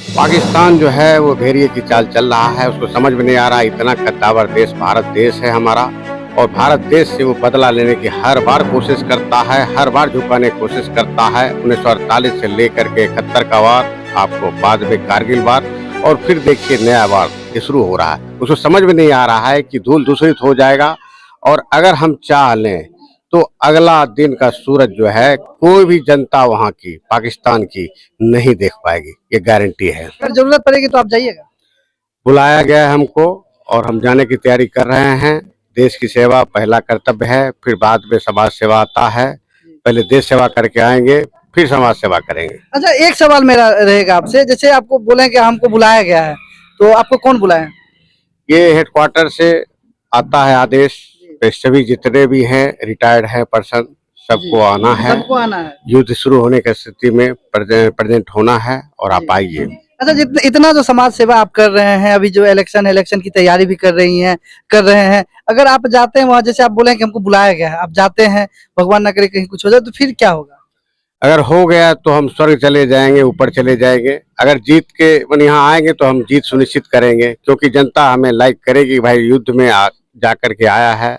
पाकिस्तान जो है वो भेड़िए की चाल चल रहा है। उसको समझ में नहीं आ रहा, इतना कद्दावर देश भारत देश है हमारा, और भारत देश से वो बदला लेने की हर बार कोशिश करता है, हर बार झुकाने की कोशिश करता है। 1948 से लेकर के 71 का वार, आपको बाद में कारगिल वार, और फिर देखिए नया वार ये शुरू हो रहा है। उसको समझ में नहीं आ रहा है कि धूल दूषित हो जाएगा, और अगर हम चाह लें तो अगला दिन का सूरज जो है कोई भी जनता वहाँ की, पाकिस्तान की, नहीं देख पाएगी, ये गारंटी है। अगर जरूरत पड़ेगी तो आप जाइएगा। बुलाया गया है हमको और हम जाने की तैयारी कर रहे हैं। देश की सेवा पहला कर्तव्य है, फिर बाद में समाज सेवा आता है। पहले देश सेवा करके आएंगे, फिर समाज सेवा करेंगे। अच्छा, एक सवाल मेरा रहेगा आपसे, जैसे आपको बोले कि हमको बुलाया गया है, तो आपको कौन बुलाया? ये हेडक्वार्टर से आता है आदेश, सभी जितने भी हैं रिटायर्ड हैं पर्सन, सबको आना है। सबको आना है। युद्ध शुरू होने की स्थिति में प्रेजेंट होना है, और आप आइए। अच्छा, जितना इतना जो समाज सेवा आप कर रहे हैं, अभी जो इलेक्शन की तैयारी भी कर रहे हैं, अगर आप जाते हैं वहाँ, जैसे आप बोले कि हमको बुलाया गया है, आप जाते हैं, भगवान न करे कहीं कुछ हो जाए, तो फिर क्या होगा? अगर हो गया तो हम स्वर्ग चले जाएंगे, ऊपर चले जाएंगे। अगर जीत के यहाँ आएंगे तो हम जीत सुनिश्चित करेंगे, क्योंकि जनता हमें लाइक करेगी। भाई युद्ध में जा करके आया है,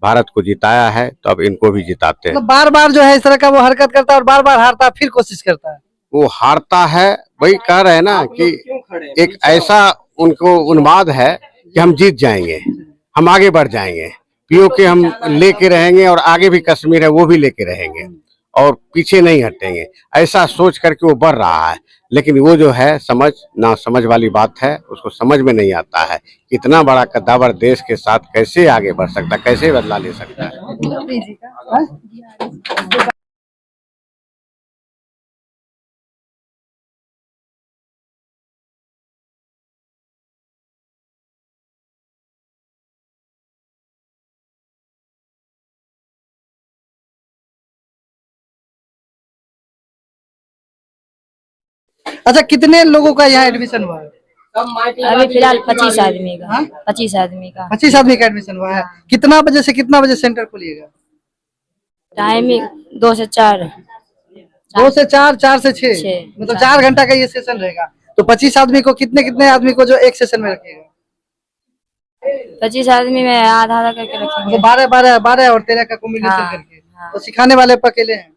भारत को जिताया है, तो अब इनको भी जिताते हैं। मतलब बार बार जो है इस तरह का वो हरकत करता है और बार बार हारता है, फिर कोशिश करता है। वो हारता है, वही कह रहे हैं ना कि एक ऐसा उनको उन्माद है कि हम जीत जाएंगे, हम आगे बढ़ जाएंगे, पीओके हम लेके रहेंगे, और आगे भी कश्मीर है वो भी लेके रहेंगे, और पीछे नहीं हटेंगे। ऐसा सोच करके वो बढ़ रहा है, लेकिन वो जो है समझ ना समझ वाली बात है, उसको समझ में नहीं आता है इतना बड़ा कद्दावर देश के साथ कैसे आगे बढ़ सकता है, कैसे बदला ले सकता है। अच्छा, कितने लोगों का यहाँ एडमिशन हुआ है? अभी फिलहाल 25 आदमी का। 25 आदमी का 25 आदमी का एडमिशन हुआ है। कितना बजे से कितना बजे सेंटर खोलिएगा? टाइमिंग 2 से 4। 2 से 4, 4 से 6, 6 मतलब 4 घंटा का ये सेशन रहेगा। तो 25 आदमी को कितने कितने आदमी को जो एक सेशन में रखिएगा? 25 आदमी में आधा आधा करके रखेंगे। 12 और 13 का कॉम्बिनेशन हाँ, करके। हाँ। तो सिखाने वाले पर अकेले हैं?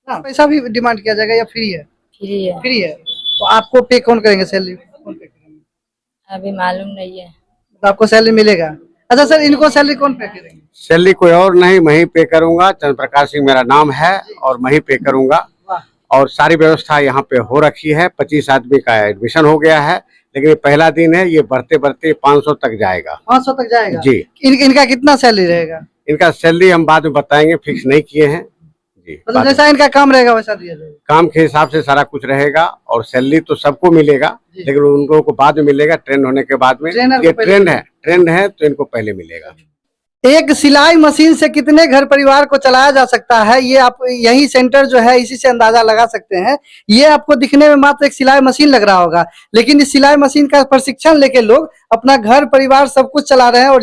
हाँ, पैसा भी डिमांड किया जाएगा या फ्री है? फ्री है। फ्री है। तो आपको पे कौन करेंगे, सैलरी कौन पे करेंगे? अभी मालूम नहीं है। तो आपको सैलरी मिलेगा? अच्छा सर, इनको सैलरी कौन पे करेंगे? सैलरी कोई और नहीं, मैं ही पे करूंगा। चंद्र प्रकाश सिंह मेरा नाम है, और मैं ही पे करूंगा। और सारी व्यवस्था यहाँ पे हो रखी है। 25 आदमी का एडमिशन हो गया है, लेकिन ये पहला दिन है, ये बढ़ते बढ़ते 500 तक जाएगा। 500 तक जाएगा जी। इनका कितना सैलरी रहेगा? इनका सैलरी हम बाद में बताएंगे, फिक्स नहीं किए हैं जी। मतलब जैसा इनका काम रहेगा वैसा दिया जाएगा? काम के हिसाब से सारा कुछ रहेगा, और सैलरी तो सबको मिलेगा, लेकिन उन लोगों को बाद में मिलेगा, ट्रेंड होने के बाद में। ये ट्रेंड है तो इनको पहले मिलेगा। एक सिलाई मशीन से कितने घर परिवार को चलाया जा सकता है, ये आप यही सेंटर जो है इसी से अंदाजा लगा सकते हैं। ये आपको दिखने में मात्र एक सिलाई मशीन लग रहा होगा, लेकिन इस सिलाई मशीन का प्रशिक्षण लेके लोग अपना घर परिवार सब कुछ चला रहे हैं, और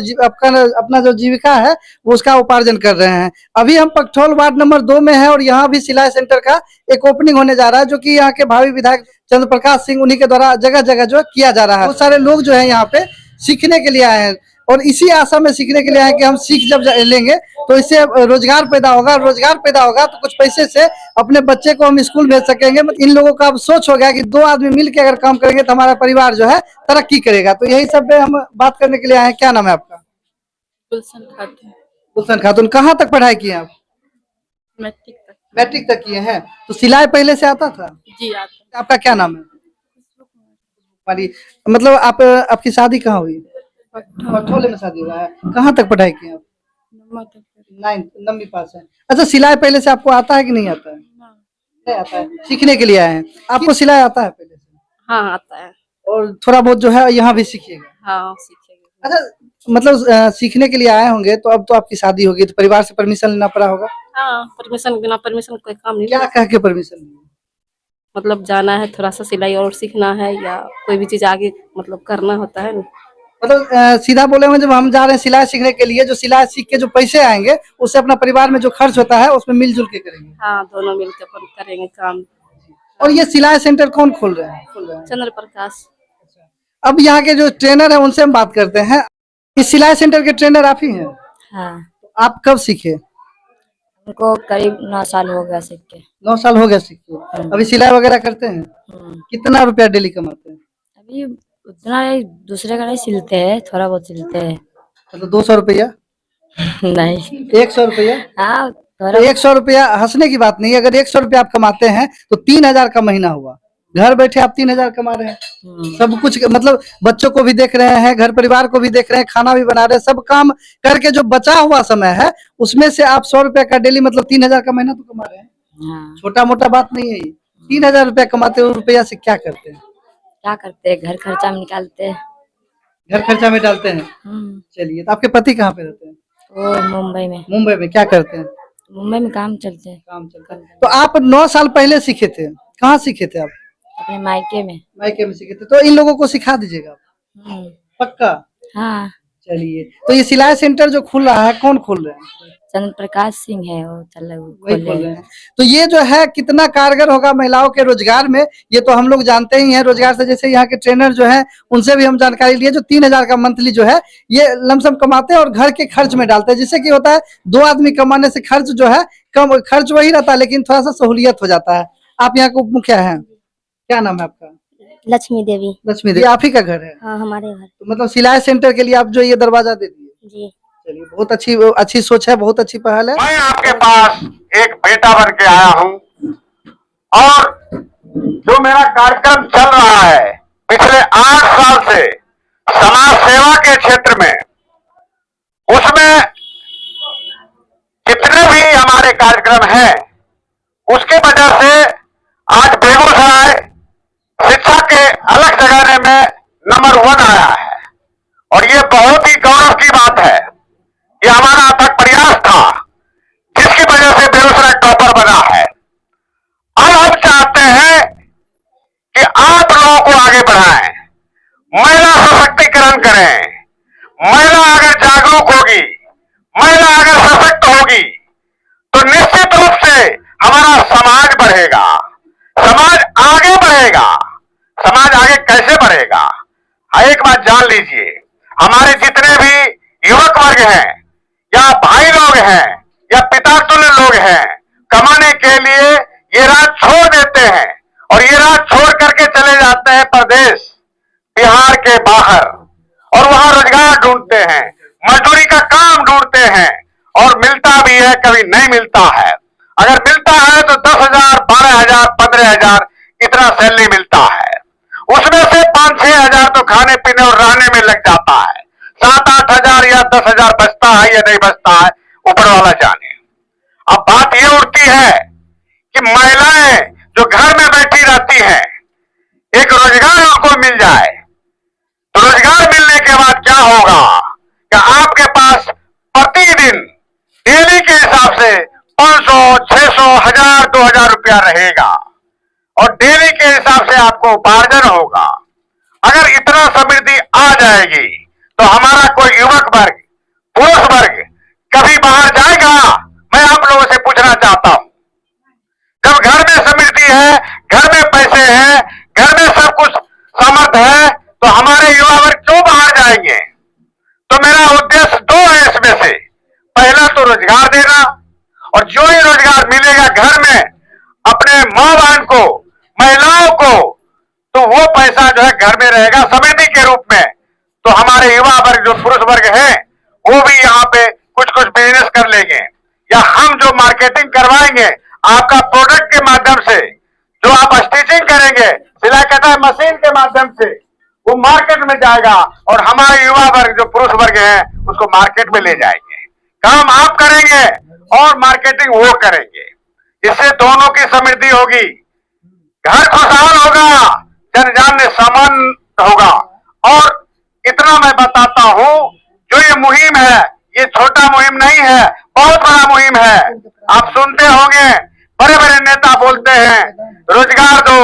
अपना जो जीविका है वो उसका उपार्जन कर रहे हैं। अभी हम पकठौल वार्ड नंबर 2 में है, और यहाँ भी सिलाई सेंटर का एक ओपनिंग होने जा रहा है, जो कि यहाँ के भावी विधायक चंद्र प्रकाश सिंह उन्हीं के द्वारा जगह जगह जो किया जा रहा है। बहुत सारे लोग जो है यहाँ पे सीखने के लिए आए हैं, और इसी आशा में सीखने के लिए आए कि हम सीख जब लेंगे तो इससे रोजगार पैदा होगा, रोजगार पैदा होगा तो कुछ पैसे से अपने बच्चे को हम स्कूल भेज सकेंगे। इन लोगों का अब सोच हो गया कि 2 आदमी मिलकर अगर काम करेंगे तो हमारा परिवार जो है तरक्की करेगा। तो यही सब पे हम बात करने के लिए आए हैं। क्या नाम है आपका? गुलशन खातून। गुलशन खातून। कहाँ तक पढ़ाई की है आप? मैट्रिक तक। मैट्रिक तक किए हैं। तो सिलाई पहले से आता था? जी आता। आपका क्या नाम है? मतलब आपकी शादी कहाँ हुई? पकठौले में शादी हुआ है। कहाँ तक पढ़ाई की आप? 9वीं पास है। अच्छा, सिलाई पहले से आपको आता है कि नहीं आता है? नहीं आता है, सीखने के लिए आए हैं। आपको सिलाई आता है पहले से? हाँ आता है। और थोड़ा बहुत जो है यहाँ भी सीखिएगा? हाँ सीखेंगे। अच्छा, मतलब सीखने के लिए आए होंगे, तो अब तो आपकी शादी होगी, तो परिवार से परमिशन लेना पड़ा होगा? हाँ, परमिशन बिना परमिशन कोई काम नहीं। क्या कह के परमिशन लिया? मतलब जाना है थोड़ा सा सिलाई और सीखना है, या कोई भी चीज आगे मतलब करना होता है ना। मतलब सीधा बोले में जब हम जा रहे हैं सिलाई सीखने के लिए, जो सिलाई सीख के जो पैसे आएंगे उससे अपना परिवार में जो खर्च होता है उसमें मिलजुल के करेंगे। हाँ, दोनों मिलकर करेंगे काम। और ये सिलाई सेंटर कौन खोल रहे हैं? चंद्र प्रकाश। अब यहाँ के जो ट्रेनर है उनसे हम बात करते हैं। इस सिलाई सेंटर के ट्रेनर आप ही हैं? हाँ, आप कब सीखे? उनको करीब 9 साल हो गया सीख के। 9 साल हो गया सीखे। अभी सिलाई वगैरह करते हैं? कितना रुपया डेली कमाते हैं? अभी उतना ही दूसरे का नहीं सिलते हैं, थोड़ा बहुत सिलते हैं। मतलब 200 रुपया? नहीं, 100 रुपया? हाँ तो थोड़ा 100 रुपया हंसने की बात नहीं है। अगर 100 रुपया आप कमाते हैं तो 3000 का महीना हुआ। घर बैठे आप 3000 कमा रहे हैं। सब कुछ मतलब बच्चों को भी देख रहे हैं, घर परिवार को भी देख रहे हैं, खाना भी बना रहे हैं, सब काम करके जो बचा हुआ समय है उसमें से आप 100 रुपया का डेली मतलब 3000 का महीना तो कमा रहे हैं। हाँ, छोटा मोटा बात नहीं है ये। 3000 रुपया कमाते हुए रुपया से क्या करते हैं? क्या करते हैं, घर खर्चा में निकालते हैं। घर खर्चा में डालते हैं। चलिए, तो आपके पति कहाँ पे रहते हैं? वो मुंबई में। मुंबई में। क्या करते हैं? मुंबई में काम चलते हैं। काम चलता है। तो आप 9 साल पहले सीखे थे, कहाँ सीखे थे आप? अपने मायके में। मायके में सीखे थे। तो इन लोगों को सिखा दीजिएगा आप। पक्का? हाँ, चलिए, तो ये सिलाई सेंटर जो खुल रहा है कौन खोल रहे हैं? चंद्र प्रकाश सिंह है वो, चल वही खोल रहे हैं। तो ये जो है कितना कारगर होगा महिलाओं के रोजगार में, ये तो हम लोग जानते ही हैं। रोजगार से जैसे यहाँ के ट्रेनर जो है उनसे भी हम जानकारी लिए, जो 3000 का मंथली जो है ये लमसम कमाते हैं और घर के खर्च में डालते हैं, जिससे कि होता है 2 आदमी कमाने से खर्च जो है कम, खर्च वही रहता है लेकिन थोड़ा सा सहूलियत हो जाता है। आप यहाँ के उप मुखिया हैं, क्या नाम है आपका? लक्ष्मी देवी। लक्ष्मी देवी। आप ही का घर है? हाँ, हमारे घर। तो मतलब सिलाई सेंटर के लिए आप जो ये दरवाजा दे दिए? जी। चलिए, बहुत अच्छी सोच है, बहुत अच्छी पहल है। मैं आपके पास एक बेटा बन के आया हूं और जो मेरा कार्यक्रम चल रहा है पिछले 8 साल से समाज सेवा के क्षेत्र में, उसमें जितने भी हमारे कार्यक्रम हैं उसके वजह से आज बेगूसराय शिक्षा के अलग जगह में नंबर 1 आया है। और ये बहुत ही गौरव की बात है। ये हमारा अथक प्रयास था जिसकी वजह से बेगूसराय टॉपर बना है। अब हम चाहते हैं कि आप लोगों को आगे बढ़ाएं, महिला सशक्तिकरण करें। महिला अगर जागरूक होगी, महिला अगर सशक्त होगी तो निश्चित रूप से हमारा समाज बढ़ेगा, समाज आगे बढ़ेगा। समाज आगे कैसे बढ़ेगा? एक बात जान लीजिए, हमारे जितने भी युवक वर्ग हैं या भाई लोग हैं या पिता तुल्य लोग हैं, कमाने के लिए ये राज छोड़ देते हैं और ये राज छोड़ करके चले जाते हैं प्रदेश, बिहार के बाहर, और वहां रोजगार ढूंढते हैं, मजदूरी का काम ढूंढते हैं और मिलता भी है, कभी नहीं मिलता है। अगर मिलता है तो 10,000, 12,000, 15,000 इतना सैलरी मिलता है। उसमें से 5-6 हजार तो खाने पीने और रहने में लग जाता है। 7-8 हजार या 10,000 बचता है या नहीं बचता है, ऊपर वाला जाने। अब बात ये उठती है कि महिलाएं जो घर में बैठी रहती हैं, एक रोजगार उनको मिल जाए तो रोजगार मिलने के बाद क्या होगा कि आपके पास प्रतिदिन डेली के हिसाब से 500, 600, 1000, 2000 रुपया रहेगा और डेली के हिसाब से आपको उपार्जन होगा। अगर इतना समृद्धि आ जाएगी तो हमारा कोई युवक वर्ग, पुरुष वर्ग कभी बाहर जाएगा? मैं आप लोगों से पूछना चाहता हूं। जब घर में समृद्धि है, घर में पैसे हैं, घर में सब कुछ समर्थ है, तो हमारे युवा वर्ग क्यों बाहर जाएंगे? तो मेरा उद्देश्य 2 है इसमें से। पहला तो रोजगार देना, और जो ही रोजगार मिलेगा घर में अपने मां बहन को, महिलाओं को, तो वो पैसा जो है घर में रहेगा समृद्धि के रूप में। तो हमारे युवा वर्ग जो पुरुष वर्ग है वो भी यहाँ पे कुछ कुछ बिजनेस कर लेंगे, या हम जो मार्केटिंग करवाएंगे आपका प्रोडक्ट के माध्यम से, जो आप स्टिचिंग करेंगे सिलाई कटाई मशीन के माध्यम से, वो मार्केट में जाएगा और हमारे युवा वर्ग जो पुरुष वर्ग है उसको मार्केट में ले जाएंगे। काम आप करेंगे और मार्केटिंग वो करेंगे। इससे दोनों की समृद्धि होगी, घर खुशहाल होगा, जनजान में सामान होगा। और इतना मैं बताता हूं, जो ये मुहिम है ये छोटा मुहिम नहीं है, बहुत बड़ा मुहिम है। आप सुनते होंगे बड़े बड़े नेता बोलते हैं रोजगार दो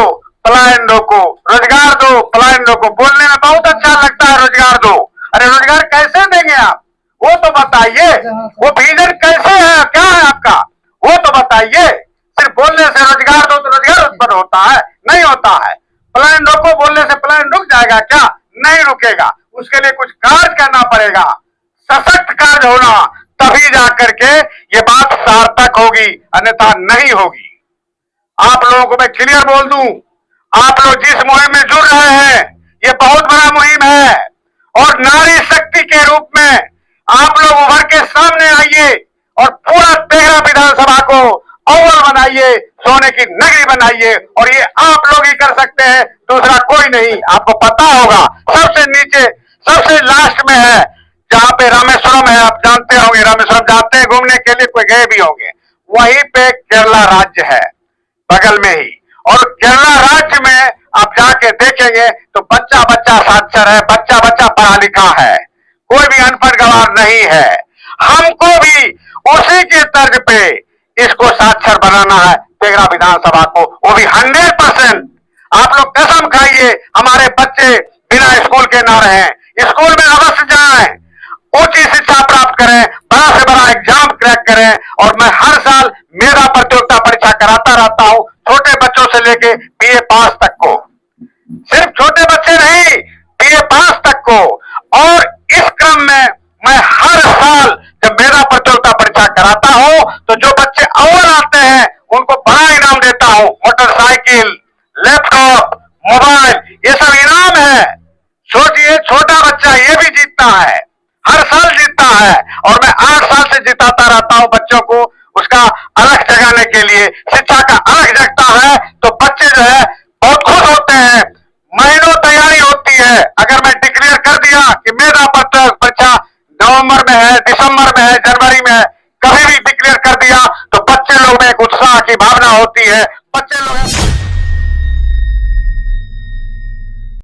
पलायन रोको, रोजगार दो पलायन रोको। बोलने में बहुत अच्छा लगता है रोजगार दो। अरे रोजगार कैसे देंगे आप, वो तो बताइए। वो विजन कैसे है, क्या है आपका, वो तो बताइए। सिर्फ बोलने से रोजगार दो तो रोजगार उत्पन्न होता है, नहीं होता है। प्लान रोको बोलने से प्लान रुक जाएगा क्या? नहीं रुकेगा। उसके लिए कुछ कार्य करना पड़ेगा, सशक्त कार्य होना, तभी जाकर के ये बात सार्थक होगी, अन्यथा नहीं होगी। आप लोगों को मैं क्लियर बोल दूं, आप लोग जिस मुहिम में जुड़ रहे हैं ये बहुत बड़ा मुहिम है, और नारी शक्ति के रूप में आप लोग उभर के सामने आइए और पूरा तेघड़ा विधानसभा को अव्वल बनाइए, सोने की नगरी बनाइए। और ये आप लोग ही कर सकते हैं, दूसरा कोई नहीं। आपको पता होगा सबसे नीचे सबसे लास्ट में है जहां पे रामेश्वरम है, आप जानते होंगे, रामेश्वरम जाते हैं घूमने के लिए, कोई गए भी होंगे, वहीं पे केरला राज्य है बगल में ही। और केरला राज्य में आप जाके देखेंगे तो बच्चा बच्चा साक्षर है, बच्चा बच्चा पढ़ा लिखा है, कोई भी अनपढ़ गवार नहीं है। हमको भी उसी के तर्ज पे इसको साक्षर बनाना है, तेघड़ा विधानसभा को, वो भी 100%। आप लोग कसम खाइए हमारे बच्चे बिना स्कूल के ना रहें, स्कूल में अवश्य जाएं, ऊंची शिक्षा प्राप्त करें, बड़ा से बड़ा एग्जाम क्रैक करें। और मैं हर साल मेधा प्रतियोगिता परीक्षा कराता रहता हूं, छोटे बच्चों से लेके बीए पास तक को, सिर्फ छोटे बच्चे नहीं, बीए पास तक को। और इस क्रम में मैं हर साल जब मेधा प्रतियोगिता परीक्षा कराता हूं तो जो बच्चे अव्वल आते हैं उनको बड़ा इनाम देता हूं, मोटरसाइकिल, लैपटॉप, मोबाइल, ये सब इनाम है। सोचिए छोटा बच्चा ये भी जीतता है, हर साल जीतता है, और मैं 8 साल से जिताता रहता हूं बच्चों को, उसका अलग जगाने के लिए, शिक्षा का अलग जगता है तो बच्चे जो है बहुत खुश होते हैं। महीनों तैयारी होती है। अगर मैं डिक्लेयर कर दिया कि मेधा परीक्षा नवंबर में है, दिसंबर में है, जनवरी में है, कभी भी डिक्लेयर कर दिया तो बच्चे लोग में एक उत्साह की भावना होती है, बच्चे लोग